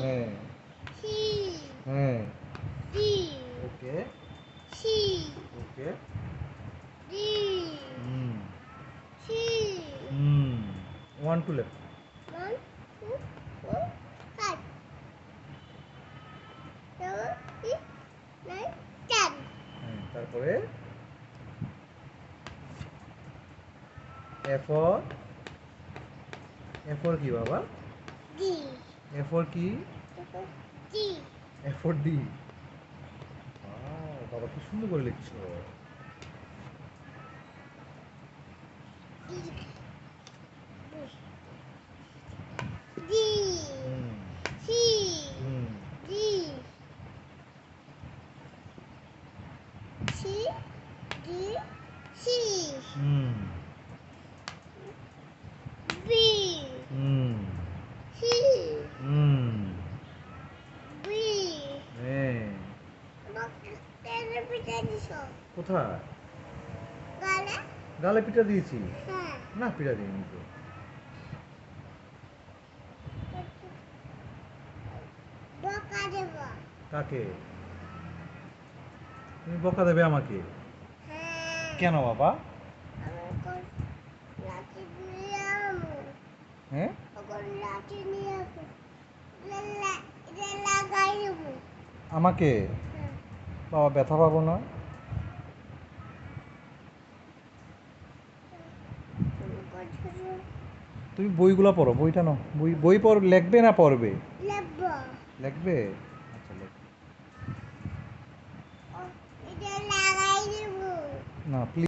হ্যাঁ সি হ্যাঁ D okay C ওকে D হুম C হুম 1 2 left 1 2 4 5 7 8 9 10 হ্যাঁ তারপরে A4 A4 কি বাবা ডি A4 কি ডি A4 D বাবা কি সুন্দর করে লিখছো ডি হুম সি হুম ডি সি ডি সি হুম বি হুম সি হুম বি হ্যাঁ তেরে পিঠা দিছো কোথায় গালে গালে পিঠা দিয়েছি হ্যাঁ না পিঠা দিইনি তো বকা দেব কাকে তুমি বকা দেবে আমাকে হ্যাঁ কেন বাবা আমি কোন লাঠি নিয়ে আমু হ্যাঁ কোন লাঠি নিয়ে আমু এটা লাগাই দেবো আমাকে হ্যাঁ বাবা ব্যথা পাবো না তুমি কোথায় তুমি বইগুলো পড়ো বইটা নাও বই বই পড় লিখবে না পড়বে লেব লিখবে আচ্ছা লিখ এটা লাগাই দেবো না প্লিজ